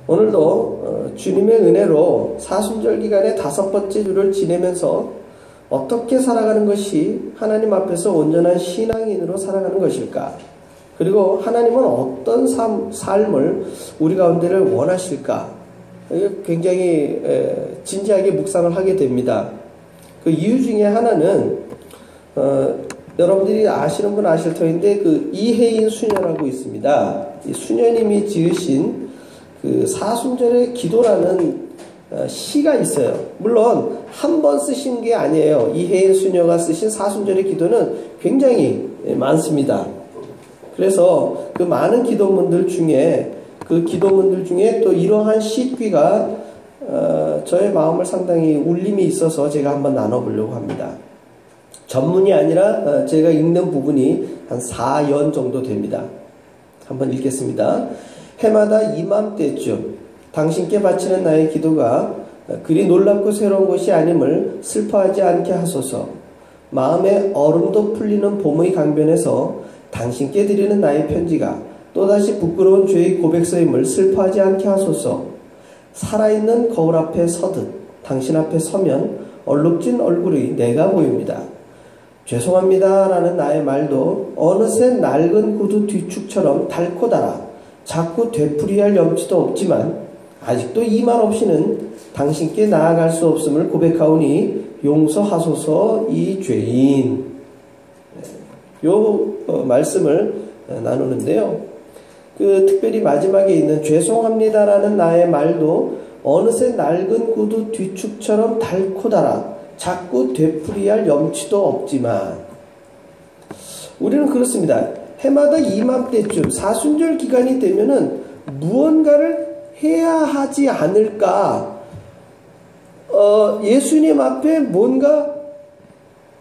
오늘도 주님의 은혜로 사순절 기간의 5번째 주를 지내면서 어떻게 살아가는 것이 하나님 앞에서 온전한 신앙인으로 살아가는 것일까? 그리고 하나님은 어떤 삶을 우리 가운데를 원하실까? 굉장히 진지하게 묵상을 하게 됩니다. 그 이유 중에 하나는 여러분들이 아시는 분 아실 터인데 그 이혜인 수녀라고 있습니다. 이 수녀님이 지으신 그 사순절의 기도라는 시가 있어요. 물론 한 번 쓰신 게 아니에요. 이혜인 수녀가 쓰신 사순절의 기도는 굉장히 많습니다. 그래서 그 많은 기도문들 중에 또 이러한 시귀가 저의 마음을 상당히 울림이 있어서 제가 한번 나눠보려고 합니다. 전문이 아니라 제가 읽는 부분이 한 4연 정도 됩니다. 한번 읽겠습니다. 해마다 이맘때쯤 당신께 바치는 나의 기도가 그리 놀랍고 새로운 것이 아님을 슬퍼하지 않게 하소서. 마음의 얼음도 풀리는 봄의 강변에서 당신께 드리는 나의 편지가 또다시 부끄러운 죄의 고백서임을 슬퍼하지 않게 하소서. 살아있는 거울 앞에 서듯 당신 앞에 서면 얼룩진 얼굴이 내가 보입니다. 죄송합니다 라는 나의 말도 어느새 낡은 구두 뒤축처럼 닳고 닳아 자꾸 되풀이할 염치도 없지만 아직도 이 말 없이는 당신께 나아갈 수 없음을 고백하오니 용서하소서 이 죄인. 요 말씀을 나누는데요. 특별히 마지막에 있는 죄송합니다라는 나의 말도 어느새 낡은 구두 뒤축처럼 닳고 닳아 자꾸 되풀이할 염치도 없지만, 우리는 그렇습니다. 해마다 이맘때쯤 사순절 기간이 되면은 무언가를 해야 하지 않을까? 예수님 앞에 뭔가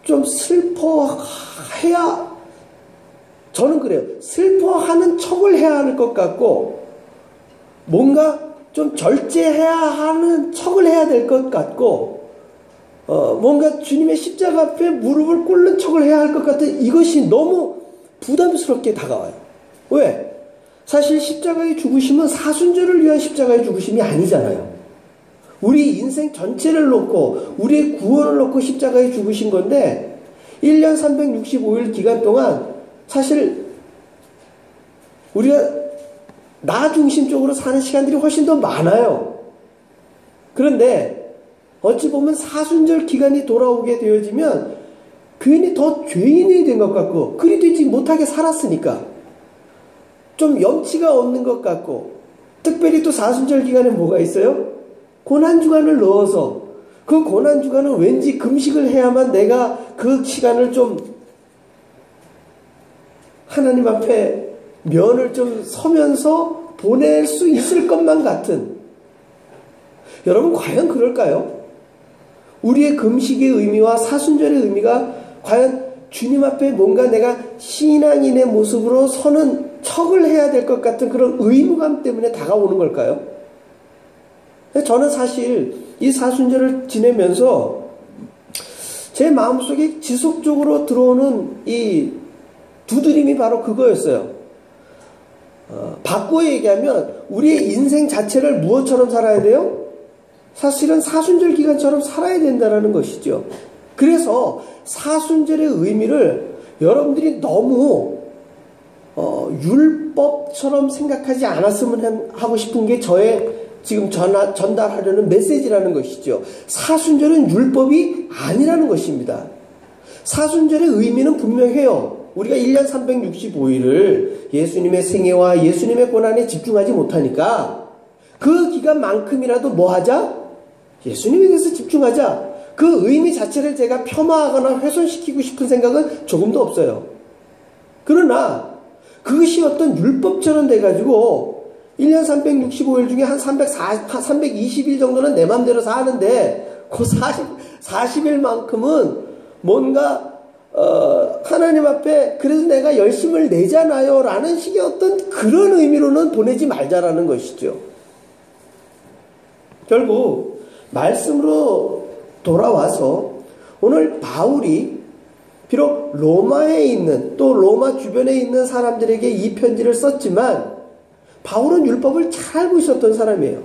좀 슬퍼해야, 저는 그래요. 슬퍼하는 척을 해야 할 것 같고, 뭔가 좀 절제해야 하는 척을 해야 될 것 같고, 뭔가 주님의 십자가 앞에 무릎을 꿇는 척을 해야 할 것 같은, 이것이 너무 부담스럽게 다가와요. 왜? 사실 십자가의 죽으심은 사순절을 위한 십자가의 죽으심이 아니잖아요. 우리 인생 전체를 놓고 우리의 구원을 놓고 십자가에 죽으신 건데 1년 365일 기간 동안 사실 우리가 나 중심적으로 사는 시간들이 훨씬 더 많아요. 그런데 어찌 보면 사순절 기간이 돌아오게 되어지면 괜히 더 죄인이 된 것 같고, 그리 되지 못하게 살았으니까 좀 염치가 없는 것 같고, 특별히 또 사순절 기간에 뭐가 있어요? 고난주간을 넣어서 그 고난주간은 왠지 금식을 해야만 내가 그 시간을 좀 하나님 앞에 면을 좀 서면서 보낼 수 있을 것만 같은. 여러분 과연 그럴까요? 우리의 금식의 의미와 사순절의 의미가 과연 주님 앞에 뭔가 내가 신앙인의 모습으로 서는 척을 해야 될 것 같은 그런 의무감 때문에 다가오는 걸까요? 저는 사실 이 사순절을 지내면서 제 마음속에 지속적으로 들어오는 이 두드림이 바로 그거였어요. 바꾸어 얘기하면 우리의 인생 자체를 무엇처럼 살아야 돼요? 사실은 사순절 기간처럼 살아야 된다는 것이죠. 그래서 사순절의 의미를 여러분들이 너무 율법처럼 생각하지 않았으면 하고 싶은 게 저의 지금 전달하려는 메시지라는 것이죠. 사순절은 율법이 아니라는 것입니다. 사순절의 의미는 분명해요. 우리가 1년 365일을 예수님의 생애와 예수님의 고난에 집중하지 못하니까 그 기간만큼이라도 뭐 하자? 예수님에 대해서 집중하자. 그 의미 자체를 제가 폄하하거나 훼손시키고 싶은 생각은 조금도 없어요. 그러나 그것이 어떤 율법처럼 돼가지고 1년 365일 중에 한 320일 정도는 내 맘대로 사는데 그 40일만큼은 뭔가 하나님 앞에 그래서 내가 열심을 내잖아요 라는 식의 어떤 그런 의미로는 보내지 말자라는 것이죠. 결국 말씀으로 돌아와서 오늘 바울이 비록 로마에 있는 또 로마 주변에 있는 사람들에게 이 편지를 썼지만 바울은 율법을 잘 알고 있었던 사람이에요.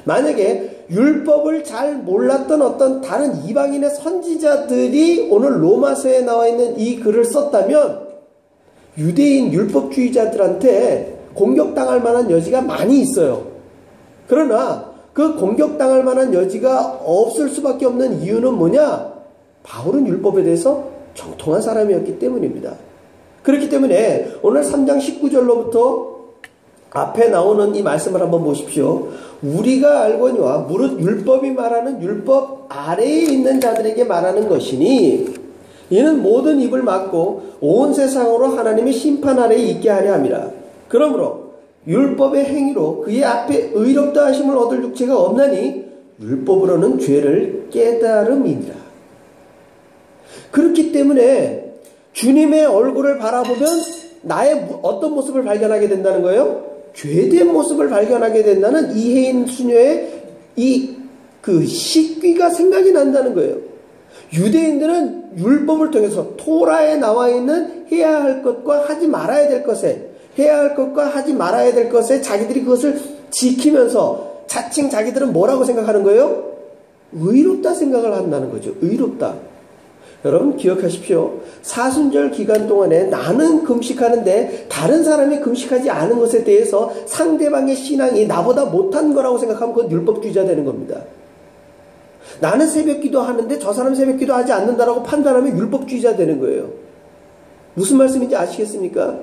만약에 율법을 잘 몰랐던 어떤 다른 이방인의 선지자들이 오늘 로마서에 나와 있는 이 글을 썼다면 유대인 율법주의자들한테 공격당할 만한 여지가 많이 있어요. 그러나 그 공격당할 만한 여지가 없을 수밖에 없는 이유는 뭐냐? 바울은 율법에 대해서 정통한 사람이었기 때문입니다. 그렇기 때문에 오늘 3장 19절로부터 앞에 나오는 이 말씀을 한번 보십시오. 우리가 알거니와 무릇 율법이 말하는 율법 아래에 있는 자들에게 말하는 것이니 이는 모든 입을 막고 온 세상으로 하나님의 심판 아래에 있게 하려 함이라. 그러므로 율법의 행위로 그의 앞에 의롭다 하심을 얻을 육체가 없나니 율법으로는 죄를 깨달음이니라. 그렇기 때문에 주님의 얼굴을 바라보면 나의 어떤 모습을 발견하게 된다는 거예요? 죄된 모습을 발견하게 된다는 이해인 수녀의 그 식귀가 생각이 난다는 거예요. 유대인들은 율법을 통해서 토라에 나와 있는 해야 할 것과 하지 말아야 될 것에 해야 할 것과 하지 말아야 될 것에 자기들이 그것을 지키면서 자칭 자기들은 뭐라고 생각하는 거예요? 의롭다 생각을 한다는 거죠. 의롭다. 여러분 기억하십시오. 사순절 기간 동안에 나는 금식하는데 다른 사람이 금식하지 않은 것에 대해서 상대방의 신앙이 나보다 못한 거라고 생각하면 그건 율법주의자 되는 겁니다. 나는 새벽기도 하는데 저 사람 새벽기도 하지 않는다라고 판단하면 율법주의자 되는 거예요. 무슨 말씀인지 아시겠습니까?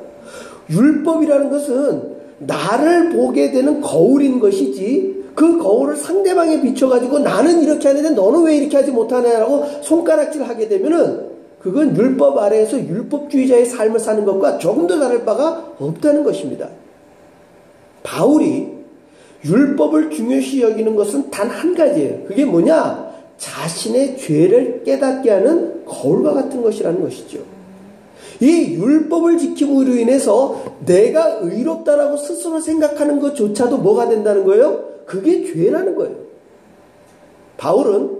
율법이라는 것은 나를 보게 되는 거울인 것이지 그 거울을 상대방에 비춰가지고 나는 이렇게 하는데 너는 왜 이렇게 하지 못하냐라고 손가락질 하게 되면은 그건 율법 아래에서 율법주의자의 삶을 사는 것과 조금 더 다를 바가 없다는 것입니다. 바울이 율법을 중요시 여기는 것은 단 한 가지예요. 그게 뭐냐? 자신의 죄를 깨닫게 하는 거울과 같은 것이라는 것이죠. 이 율법을 지킴으로 인해서 내가 의롭다라고 스스로 생각하는 것조차도 뭐가 된다는 거예요? 그게 죄라는 거예요. 바울은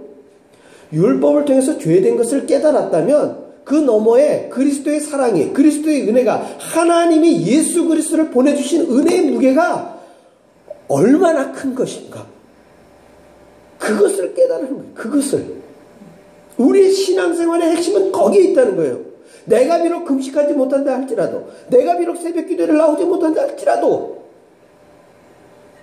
율법을 통해서 죄된 것을 깨달았다면 그 너머에 그리스도의 사랑이, 그리스도의 은혜가, 하나님이 예수 그리스도를 보내주신 은혜의 무게가 얼마나 큰 것인가. 그것을 깨달은 거예요. 그것을. 우리의 신앙생활의 핵심은 거기에 있다는 거예요. 내가 비록 금식하지 못한다 할지라도, 내가 비록 새벽 기도를 나오지 못한다 할지라도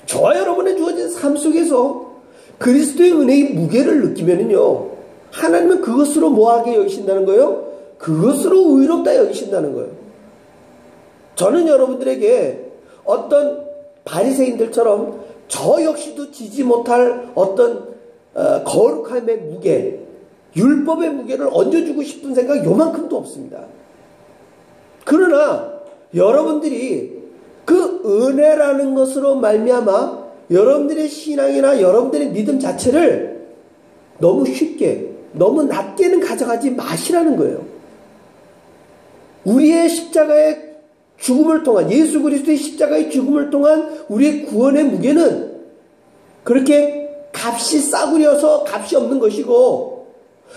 저와 여러분의 주어진 삶 속에서 그리스도의 은혜의 무게를 느끼면은요, 하나님은 그것으로 뭐하게 여기신다는 거예요? 그것으로 의롭다 여기신다는 거예요. 저는 여러분들에게 어떤 바리새인들처럼 저 역시도 지지 못할 어떤 거룩함의 무게, 율법의 무게를 얹어주고 싶은 생각 요만큼도 없습니다. 그러나 여러분들이 그 은혜라는 것으로 말미암아 여러분들의 신앙이나 여러분들의 믿음 자체를 너무 쉽게, 너무 낮게는 가져가지 마시라는 거예요. 우리의 십자가의 죽음을 통한, 예수 그리스도의 십자가의 죽음을 통한 우리의 구원의 무게는 그렇게 값이 싸구려서 값이 없는 것이고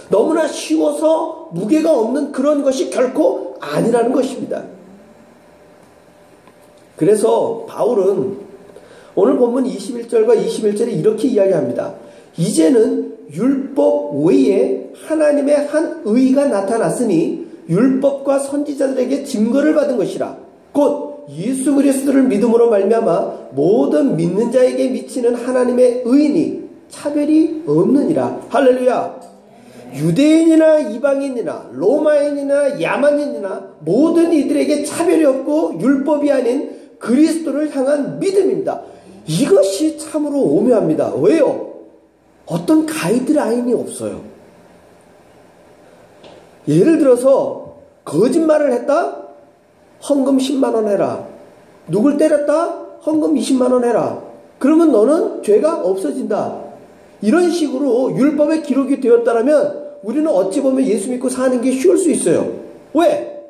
너무나 쉬워서 무게가 없는 그런 것이 결코 아니라는 것입니다. 그래서 바울은 오늘 본문 21절과 21절에 이렇게 이야기합니다. 이제는 율법 외에 하나님의 한 의가 나타났으니 율법과 선지자들에게 증거를 받은 것이라. 곧 예수 그리스도를 믿음으로 말미암아 모든 믿는 자에게 미치는 하나님의 의인이 차별이 없느니라. 할렐루야. 유대인이나 이방인이나 로마인이나 야만인이나 모든 이들에게 차별이 없고 율법이 아닌 그리스도를 향한 믿음입니다. 이것이 참으로 오묘합니다. 왜요? 어떤 가이드라인이 없어요. 예를 들어서 거짓말을 했다? 헌금 10만 원 해라. 누굴 때렸다? 헌금 20만 원 해라. 그러면 너는 죄가 없어진다. 이런 식으로 율법에 기록이 되었다면 우리는 어찌 보면 예수 믿고 사는 게 쉬울 수 있어요. 왜?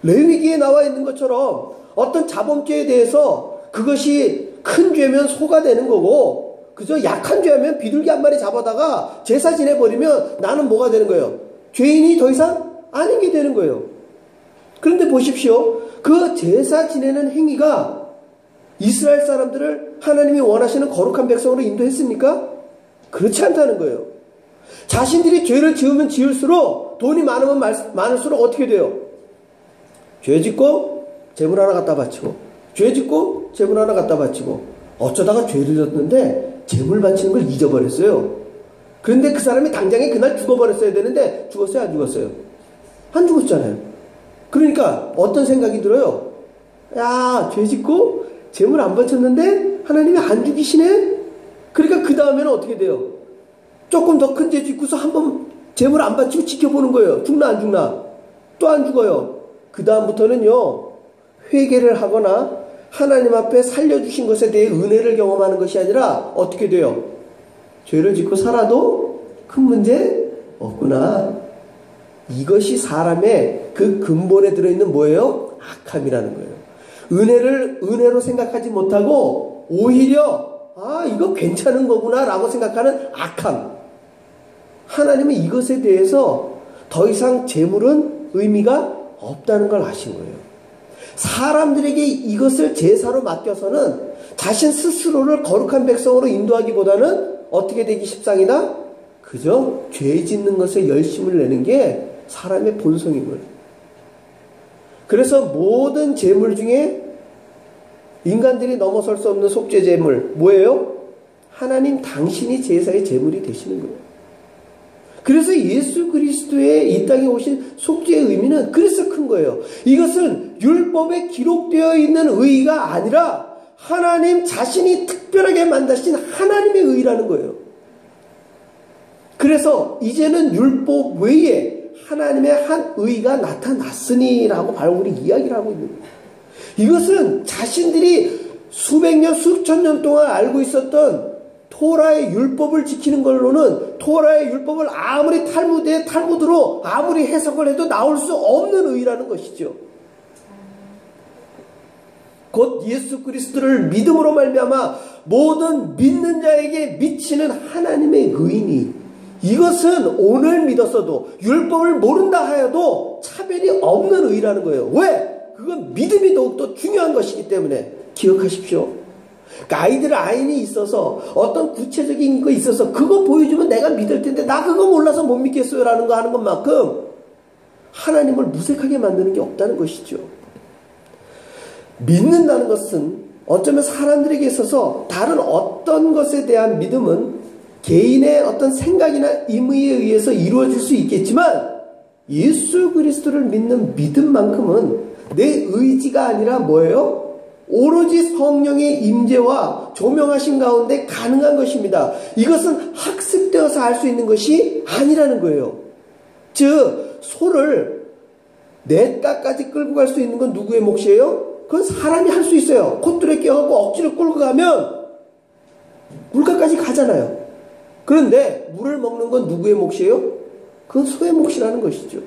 레위기에 나와 있는 것처럼 어떤 자범죄에 대해서 그것이 큰 죄면 소가 되는 거고 그저 약한 죄하면 비둘기 한 마리 잡아다가 제사 지내버리면 나는 뭐가 되는 거예요? 죄인이 더 이상 아닌 게 되는 거예요. 그런데 보십시오. 그 제사 지내는 행위가 이스라엘 사람들을 하나님이 원하시는 거룩한 백성으로 인도했습니까? 그렇지 않다는 거예요. 자신들이 죄를 지으면 지을수록 돈이 많으면 많을수록 어떻게 돼요? 죄 짓고 재물 하나 갖다 바치고, 죄 짓고 재물 하나 갖다 바치고, 어쩌다가 죄를 졌는데 재물 바치는 걸 잊어버렸어요. 그런데 그 사람이 당장에 그날 죽어버렸어야 되는데 죽었어요? 안 죽었어요? 안 죽었잖아요. 그러니까 어떤 생각이 들어요? 야, 죄 짓고 재물 안 바쳤는데 하나님이 안 죽이시네? 그러니까 그 다음에는 어떻게 돼요? 조금 더 큰 죄 짓고서 한번 재물 안 바치고 지켜보는 거예요. 죽나 안 죽나? 또 안 죽어요. 그 다음부터는요, 회개를 하거나 하나님 앞에 살려주신 것에 대해 은혜를 경험하는 것이 아니라 어떻게 돼요? 죄를 짓고 살아도 큰 문제 없구나. 이것이 사람의 그 근본에 들어있는 뭐예요? 악함이라는 거예요. 은혜를 은혜로 생각하지 못하고 오히려 이거 괜찮은 거구나 라고 생각하는 악함. 하나님은 이것에 대해서 더 이상 재물은 의미가 없다는 걸 아신 거예요. 사람들에게 이것을 제사로 맡겨서는 자신 스스로를 거룩한 백성으로 인도하기보다는 어떻게 되기 십상이다? 그저 죄 짓는 것에 열심을 내는 게 사람의 본성인 거예요. 그래서 모든 재물 중에 인간들이 넘어설 수 없는 속죄 재물 뭐예요? 하나님 당신이 제사의 재물이 되시는 거예요. 그래서 예수 그리스도의 이 땅에 오신 속죄의 의미는 그래서 큰 거예요. 이것은 율법에 기록되어 있는 의의가 아니라 하나님 자신이 특별하게 만드신 하나님의 의의라는 거예요. 그래서 이제는 율법 외에 하나님의 한 의의가 나타났으니라고 바울이 이야기를 하고 있는 거예요. 이것은 자신들이 수백 년, 수천 년 동안 알고 있었던 토라의 율법을 지키는 걸로는 토라의 율법을 아무리 탈무드로 아무리 해석을 해도 나올 수 없는 의의라는 것이죠. 곧 예수 그리스도를 믿음으로 말미암아 모든 믿는 자에게 미치는 하나님의 의인이, 이것은 오늘 믿었어도 율법을 모른다 하여도 차별이 없는 의의라는 거예요. 왜? 그건 믿음이 더욱더 중요한 것이기 때문에 기억하십시오. 가이드라인이 있어서 어떤 구체적인 거 있어서 그거 보여주면 내가 믿을 텐데 나 그거 몰라서 못 믿겠어요 라는 거 하는 것만큼 하나님을 무색하게 만드는 게 없다는 것이죠. 믿는다는 것은 어쩌면 사람들에게 있어서 다른 어떤 것에 대한 믿음은 개인의 어떤 생각이나 임의에 의해서 이루어질 수 있겠지만 예수 그리스도를 믿는 믿음만큼은 내 의지가 아니라 뭐예요? 오로지 성령의 임재와 조명하심 가운데 가능한 것입니다. 이것은 학습되어서 할 수 있는 것이 아니라는 거예요. 즉 소를 냇가까지 끌고 갈 수 있는 건 누구의 몫이에요? 그건 사람이 할 수 있어요. 콧줄에 끼워갖고 억지로 끌고 가면 물가까지 가잖아요. 그런데 물을 먹는 건 누구의 몫이에요? 그건 소의 몫이라는 것이죠.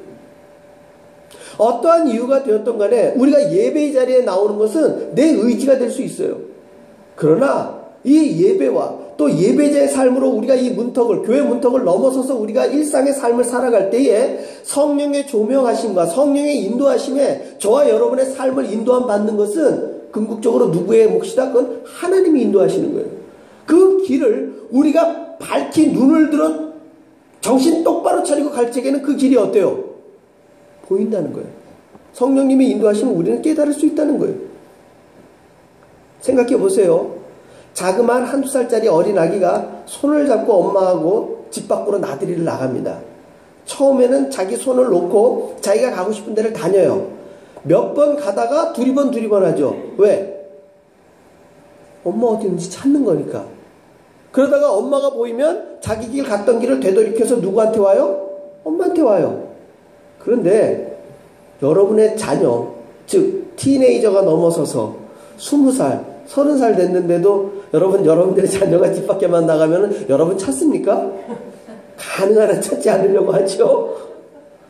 어떠한 이유가 되었던 간에 우리가 예배의 자리에 나오는 것은 내 의지가 될 수 있어요. 그러나 이 예배와 또 예배자의 삶으로 우리가 이 문턱을, 교회 문턱을 넘어서서 우리가 일상의 삶을 살아갈 때에 성령의 조명하심과 성령의 인도하심에 저와 여러분의 삶을 인도함 받는 것은 궁극적으로 누구의 몫이다? 그건 하나님이 인도하시는 거예요. 그 길을 우리가 밝히 눈을 들어 정신 똑바로 차리고 갈 적에는 그 길이 어때요? 보인다는 거예요. 성령님이 인도하시면 우리는 깨달을 수 있다는 거예요. 생각해 보세요. 자그마한 한두 살짜리 어린 아기가 손을 잡고 엄마하고 집 밖으로 나들이를 나갑니다. 처음에는 자기 손을 놓고 자기가 가고 싶은 데를 다녀요. 몇 번 가다가 두리번 하죠. 왜? 엄마 어디 있는지 찾는 거니까. 그러다가 엄마가 보이면 자기 길 갔던 길을 되돌이켜서 누구한테 와요? 엄마한테 와요. 그런데 여러분의 자녀, 즉 티네이저가 넘어서서 20살, 30살 됐는데도 여러분들의 자녀가 집 밖에만 나가면 여러분 찾습니까? 가능한 한 찾지 않으려고 하죠.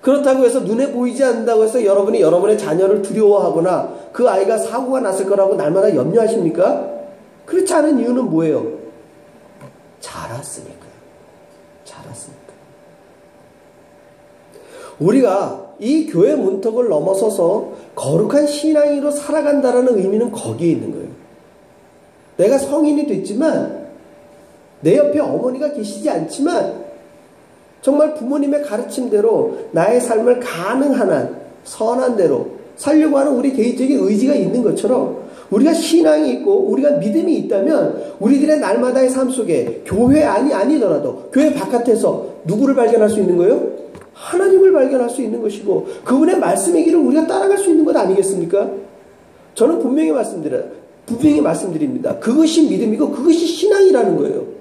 그렇다고 해서 눈에 보이지 않는다고 해서 여러분이 여러분의 자녀를 두려워하거나 그 아이가 사고가 났을 거라고 날마다 염려하십니까? 그렇지 않은 이유는 뭐예요? 자랐으니까요. 우리가 이 교회 문턱을 넘어서서 거룩한 신앙인으로 살아간다는 의미는 거기에 있는 거예요. 내가 성인이 됐지만 내 옆에 어머니가 계시지 않지만 정말 부모님의 가르침대로 나의 삶을 가능한 한 선한 대로 살려고 하는 우리 개인적인 의지가 있는 것처럼 우리가 신앙이 있고 우리가 믿음이 있다면 우리들의 날마다의 삶 속에 교회 안이 아니더라도 교회 바깥에서 누구를 발견할 수 있는 거예요? 하나님을 발견할 수 있는 것이고 그분의 말씀의 길을 우리가 따라갈 수 있는 것 아니겠습니까? 저는 분명히 말씀드립니다. 그것이 믿음이고 그것이 신앙이라는 거예요.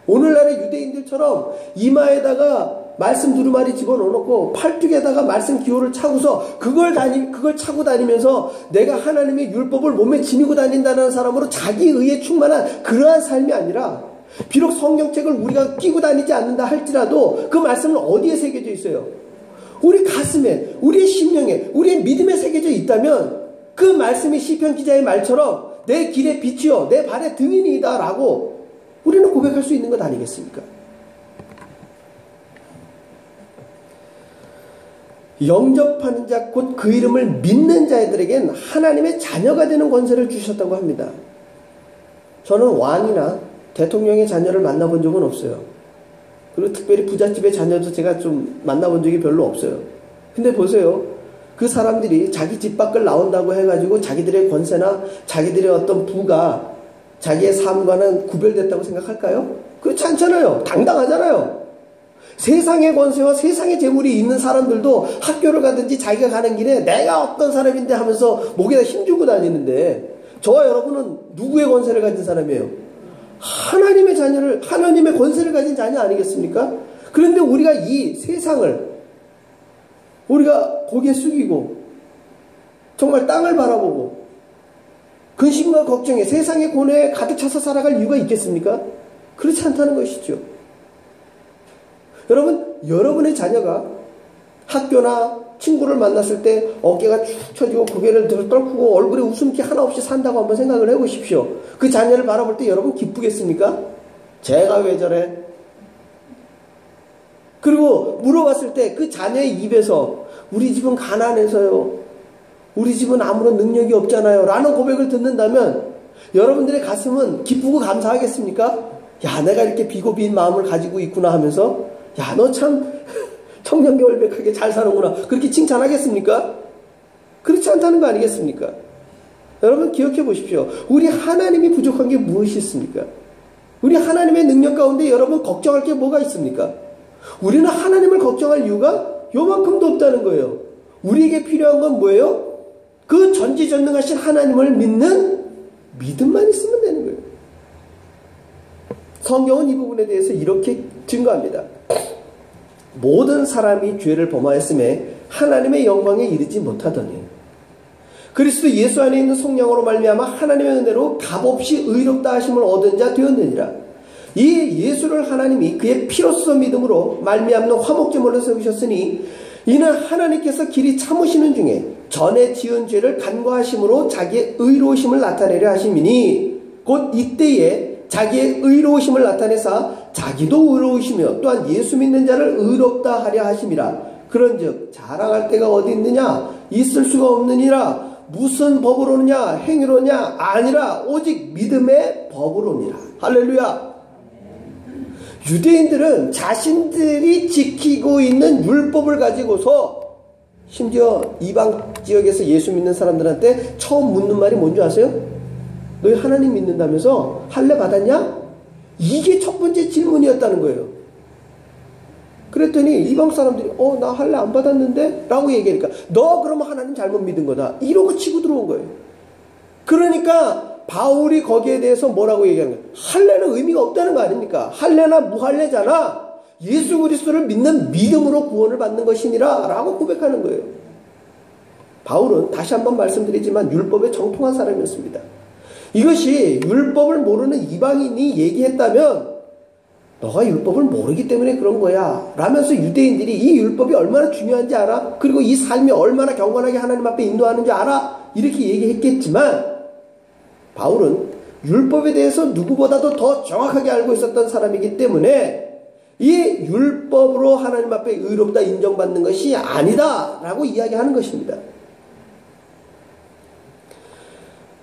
오늘날의 유대인들처럼 이마에다가 말씀 두루마리 집어넣어놓고 팔뚝에다가 말씀 기호를 차고서 그걸 차고 다니면서 내가 하나님의 율법을 몸에 지니고 다닌다는 사람으로 자기 의에 충만한 그러한 삶이 아니라 비록 성경책을 우리가 끼고 다니지 않는다 할지라도 그 말씀은 어디에 새겨져 있어요? 우리 가슴에, 우리의 심령에, 우리의 믿음에 새겨져 있다면 그 말씀이 시편 기자의 말처럼 내 길의 빛이요 내 발의 등이니이다 라고 우리는 고백할 수 있는 것 아니겠습니까? 영접하는 자 곧 그 이름을 믿는 자들에겐 하나님의 자녀가 되는 권세를 주셨다고 합니다. 저는 왕이나 대통령의 자녀를 만나본 적은 없어요. 그리고 특별히 부잣집의 자녀도 제가 좀 만나본 적이 별로 없어요. 근데 보세요. 그 사람들이 자기 집 밖을 나온다고 해가지고 자기들의 권세나 자기들의 어떤 부가 자기의 삶과는 구별됐다고 생각할까요? 그렇지 않잖아요. 당당하잖아요. 세상의 권세와 세상의 재물이 있는 사람들도 학교를 가든지 자기가 가는 길에 내가 어떤 사람인데 하면서 목에다 힘주고 다니는데 저와 여러분은 누구의 권세를 가진 사람이에요? 하나님의 자녀를, 하나님의 권세를 가진 자녀 아니겠습니까? 그런데 우리가 이 세상을 우리가 고개 숙이고 정말 땅을 바라보고 근심과 걱정에 세상의 고뇌에 가득 차서 살아갈 이유가 있겠습니까? 그렇지 않다는 것이죠. 여러분, 여러분의 자녀가 학교나 친구를 만났을 때 어깨가 축 처지고 고개를 떨구고 얼굴에 웃음기 하나 없이 산다고 한번 생각을 해보십시오. 그 자녀를 바라볼 때 여러분 기쁘겠습니까? 제가 왜 저래? 그리고 물어봤을 때 그 자녀의 입에서 우리 집은 가난해서요. 우리 집은 아무런 능력이 없잖아요. 라는 고백을 듣는다면 여러분들의 가슴은 기쁘고 감사하겠습니까? 야, 내가 이렇게 비고비인 마음을 가지고 있구나 하면서 야, 너 참 청년개월백하게 잘 사는구나. 그렇게 칭찬하겠습니까? 그렇지 않다는 거 아니겠습니까? 여러분 기억해 보십시오. 우리 하나님이 부족한 게 무엇이 있습니까? 우리 하나님의 능력 가운데 여러분 걱정할 게 뭐가 있습니까? 우리는 하나님을 걱정할 이유가 요만큼도 없다는 거예요. 우리에게 필요한 건 뭐예요? 그 전지전능하신 하나님을 믿는 믿음만 있으면 되는 거예요. 성경은 이 부분에 대해서 이렇게 증거합니다. 모든 사람이 죄를 범하였음에 하나님의 영광에 이르지 못하더니 그리스도 예수 안에 있는 성령으로 말미암아 하나님의 은혜로 값없이 의롭다 하심을 얻은 자 되었느니라. 이 예수를 하나님이 그의 피로써 믿음으로 말미암는 화목제물로 세우셨으니 이는 하나님께서 길이 참으시는 중에 전에 지은 죄를 간과하심으로 자기의 의로우심을 나타내려 하심이니 곧 이때에 자기의 의로우심을 나타내사 자기도 의로우시며 또한 예수 믿는 자를 의롭다 하려 하심이라. 그런즉 자랑할 데가 어디 있느냐? 있을 수가 없느니라. 무슨 법으로느냐? 행위로냐? 아니라 오직 믿음의 법으로니라. 할렐루야. 유대인들은 자신들이 지키고 있는 율법을 가지고서 심지어 이방 지역에서 예수 믿는 사람들한테 처음 묻는 말이 뭔지 아세요? 너희 하나님 믿는다면서 할례 받았냐? 이게 첫 번째 질문이었다는 거예요. 그랬더니 이방 사람들이 나 할례 안 받았는데? 라고 얘기하니까 너 그러면 하나님 잘못 믿은 거다. 이러고 치고 들어온 거예요. 그러니까 바울이 거기에 대해서 뭐라고 얘기하는 거예요? 할례는 의미가 없다는 거 아닙니까? 할례나 무할례잖아. 예수 그리스도를 믿는 믿음으로 구원을 받는 것이니라 라고 고백하는 거예요. 바울은 다시 한번 말씀드리지만 율법에 정통한 사람이었습니다. 이것이 율법을 모르는 이방인이 얘기했다면 너가 율법을 모르기 때문에 그런 거야 라면서 유대인들이 이 율법이 얼마나 중요한지 알아? 그리고 이 삶이 얼마나 경건하게 하나님 앞에 인도하는지 알아? 이렇게 얘기했겠지만 바울은 율법에 대해서 누구보다도 더 정확하게 알고 있었던 사람이기 때문에 이 율법으로 하나님 앞에 의롭다 인정받는 것이 아니다 라고 이야기하는 것입니다.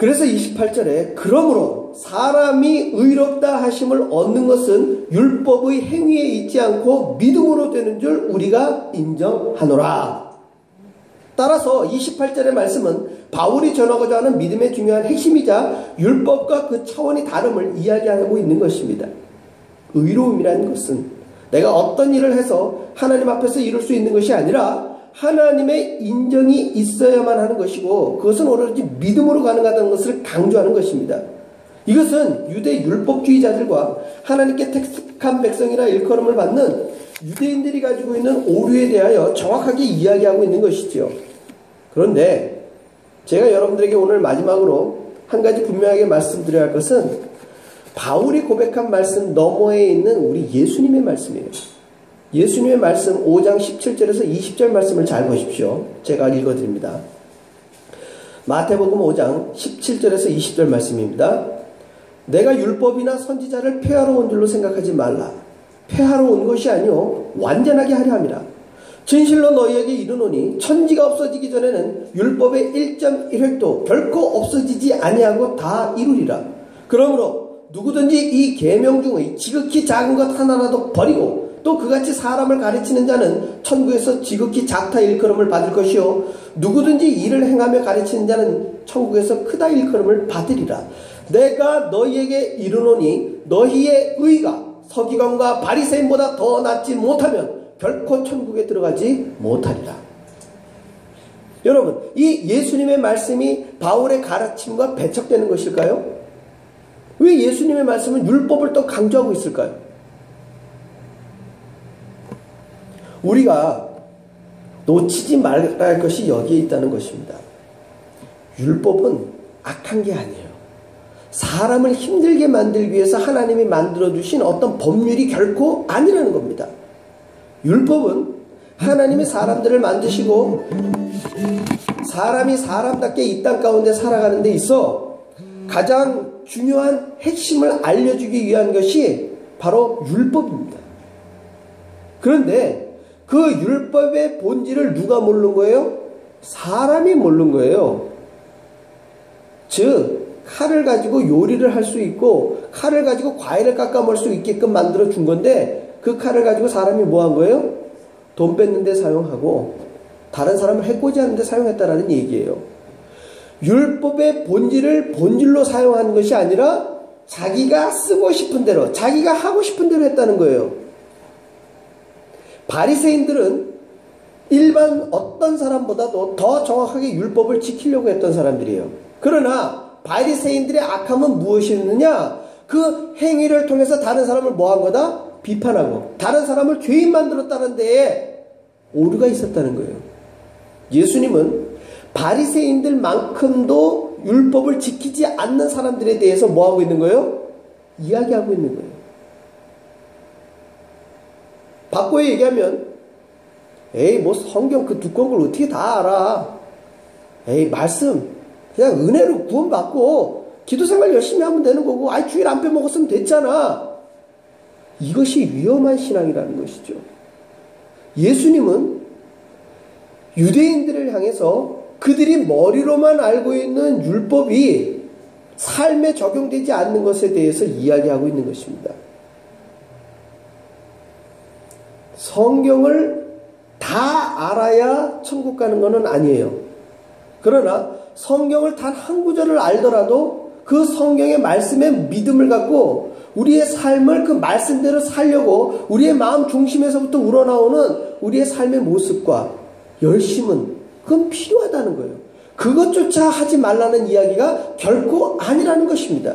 그래서 28절에 그러므로 사람이 의롭다 하심을 얻는 것은 율법의 행위에 있지 않고 믿음으로 되는 줄 우리가 인정하노라. 따라서 28절의 말씀은 바울이 전하고자 하는 믿음의 중요한 핵심이자 율법과 그 차원이 다름을 이야기하고 있는 것입니다. 의로움이라는 것은 내가 어떤 일을 해서 하나님 앞에서 이룰 수 있는 것이 아니라 하나님의 인정이 있어야만 하는 것이고 그것은 오로지 믿음으로 가능하다는 것을 강조하는 것입니다. 이것은 유대 율법주의자들과 하나님께 택한 백성이라 일컬음을 받는 유대인들이 가지고 있는 오류에 대하여 정확하게 이야기하고 있는 것이지요. 그런데 제가 여러분들에게 오늘 마지막으로 한 가지 분명하게 말씀드려야 할 것은 바울이 고백한 말씀 너머에 있는 우리 예수님의 말씀이에요. 예수님의 말씀 5장 17절에서 20절 말씀을 잘 보십시오. 제가 읽어드립니다. 마태복음 5장 17절에서 20절 말씀입니다. 내가 율법이나 선지자를 폐하러 온 줄로 생각하지 말라. 폐하러 온 것이 아니요 완전하게 하려 함이라. 진실로 너희에게 이르노니 천지가 없어지기 전에는 율법의 1.1획도 결코 없어지지 아니하고 다 이루리라. 그러므로 누구든지 이 계명 중의 지극히 작은 것 하나라도 버리고 또 그같이 사람을 가르치는 자는 천국에서 지극히 작다 일컬음을 받을 것이요 누구든지 이를 행하며 가르치는 자는 천국에서 크다 일컬음을 받으리라. 내가 너희에게 이르노니 너희의 의가 서기관과 바리새인보다 더 낫지 못하면 결코 천국에 들어가지 못하리라. 여러분, 이 예수님의 말씀이 바울의 가르침과 배척되는 것일까요? 왜 예수님의 말씀은 율법을 또 강조하고 있을까요? 우리가 놓치지 말아야 할 것이 여기에 있다는 것입니다. 율법은 악한 게 아니에요. 사람을 힘들게 만들기 위해서 하나님이 만들어주신 어떤 법률이 결코 아니라는 겁니다. 율법은 하나님이 사람들을 만드시고 사람이 사람답게 이 땅 가운데 살아가는 데 있어 가장 중요한 핵심을 알려주기 위한 것이 바로 율법입니다. 그런데 그 율법의 본질을 누가 모르는 거예요? 사람이 모르는 거예요. 즉 칼을 가지고 요리를 할 수 있고 칼을 가지고 과일을 깎아 먹을 수 있게끔 만들어 준 건데 그 칼을 가지고 사람이 뭐 한 거예요? 돈 뺏는 데 사용하고 다른 사람을 해코지하는 데 사용했다라는 얘기예요. 율법의 본질을 본질로 사용하는 것이 아니라 자기가 쓰고 싶은 대로 자기가 하고 싶은 대로 했다는 거예요. 바리새인들은 일반 어떤 사람보다도 더 정확하게 율법을 지키려고 했던 사람들이에요. 그러나 바리새인들의 악함은 무엇이었느냐? 그 행위를 통해서 다른 사람을 뭐 한 거다? 비판하고 다른 사람을 죄인 만들었다는 데에 오류가 있었다는 거예요. 예수님은 바리새인들만큼도 율법을 지키지 않는 사람들에 대해서 뭐 하고 있는 거예요? 이야기하고 있는 거예요. 바꿔 얘기하면 에이 뭐 성경 그 두꺼운 걸 어떻게 다 알아? 에이 말씀 그냥 은혜로 구원받고 기도생활 열심히 하면 되는 거고 아이 주일 안 빼먹었으면 됐잖아. 이것이 위험한 신앙이라는 것이죠. 예수님은 유대인들을 향해서 그들이 머리로만 알고 있는 율법이 삶에 적용되지 않는 것에 대해서 이야기하고 있는 것입니다. 성경을 다 알아야 천국 가는 것은 아니에요. 그러나 성경을 단 한 구절을 알더라도 그 성경의 말씀에 믿음을 갖고 우리의 삶을 그 말씀대로 살려고 우리의 마음 중심에서부터 우러나오는 우리의 삶의 모습과 열심은 그건 필요하다는 거예요. 그것조차 하지 말라는 이야기가 결코 아니라는 것입니다.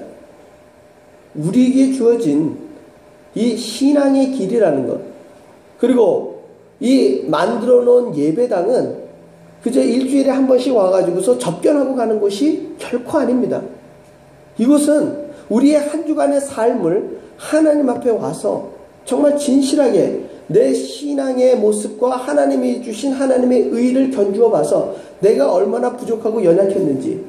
우리에게 주어진 이 신앙의 길이라는 것 그리고 이 만들어 놓은 예배당은 그저 일주일에 한 번씩 와가지고서 접견하고 가는 것이 결코 아닙니다. 이곳은 우리의 한 주간의 삶을 하나님 앞에 와서 정말 진실하게 내 신앙의 모습과 하나님이 주신 하나님의 의를 견주어 봐서 내가 얼마나 부족하고 연약했는지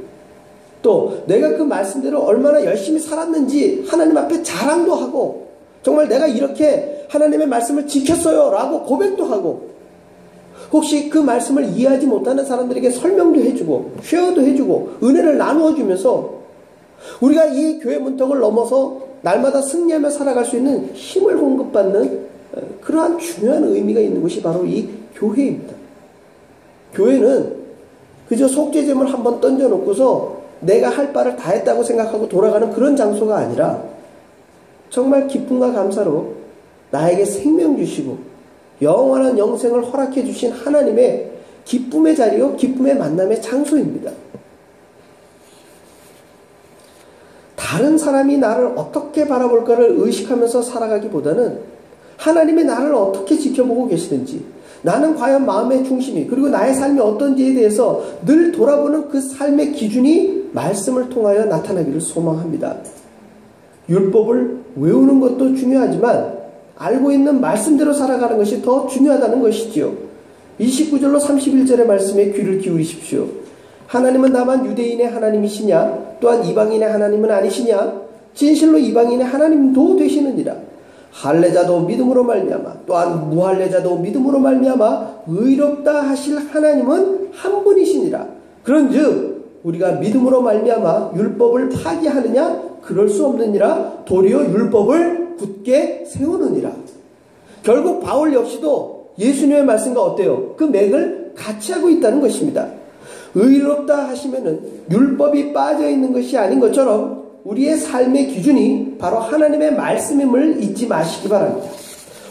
또 내가 그 말씀대로 얼마나 열심히 살았는지 하나님 앞에 자랑도 하고 정말 내가 이렇게 하나님의 말씀을 지켰어요 라고 고백도 하고 혹시 그 말씀을 이해하지 못하는 사람들에게 설명도 해주고 쉐어도 해주고 은혜를 나누어 주면서 우리가 이 교회 문턱을 넘어서 날마다 승리하며 살아갈 수 있는 힘을 공급받는 그러한 중요한 의미가 있는 것이 바로 이 교회입니다. 교회는 그저 속죄제물 한번 던져놓고서 내가 할 바를 다 했다고 생각하고 돌아가는 그런 장소가 아니라 정말 기쁨과 감사로 나에게 생명 주시고 영원한 영생을 허락해 주신 하나님의 기쁨의 자리요 기쁨의 만남의 장소입니다. 다른 사람이 나를 어떻게 바라볼까를 의식하면서 살아가기보다는 하나님이 나를 어떻게 지켜보고 계시는지, 나는 과연 마음의 중심이 그리고 나의 삶이 어떤지에 대해서 늘 돌아보는 그 삶의 기준이 말씀을 통하여 나타나기를 소망합니다. 율법을 외우는 것도 중요하지만 알고 있는 말씀대로 살아가는 것이 더 중요하다는 것이지요. 29절로 31절의 말씀에 귀를 기울이십시오. 하나님은 다만 유대인의 하나님이시냐? 또한 이방인의 하나님은 아니시냐? 진실로 이방인의 하나님도 되시느니라. 할례자도 믿음으로 말미암아 또한 무할례자도 믿음으로 말미암아 의롭다 하실 하나님은 한 분이시니라. 그런즉 우리가 믿음으로 말미암아 율법을 파기하느냐? 그럴 수 없느니라. 도리어 율법을 굳게 세우느니라. 결국 바울 역시도 예수님의 말씀과 어때요? 그 맥을 같이 하고 있다는 것입니다. 의롭다 하시면은 율법이 빠져 있는 것이 아닌 것처럼 우리의 삶의 기준이 바로 하나님의 말씀임을 잊지 마시기 바랍니다.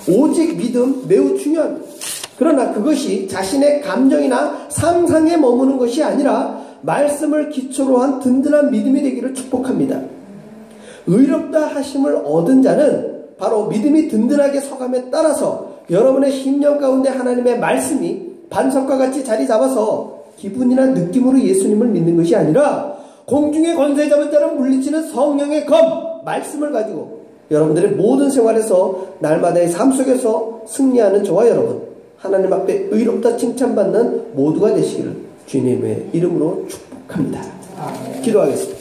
오직 믿음 매우 중요합니다. 그러나 그것이 자신의 감정이나 상상에 머무는 것이 아니라 말씀을 기초로 한 든든한 믿음이 되기를 축복합니다. 의롭다 하심을 얻은 자는 바로 믿음이 든든하게 서감에 따라서 여러분의 심령 가운데 하나님의 말씀이 반석과 같이 자리 잡아서 기분이나 느낌으로 예수님을 믿는 것이 아니라 공중의 권세 잡은 자를 물리치는 성령의 검, 말씀을 가지고 여러분들의 모든 생활에서 날마다의 삶 속에서 승리하는 저와 여러분, 하나님 앞에 의롭다 칭찬받는 모두가 되시기를 주님의 이름으로 축복합니다. 기도하겠습니다.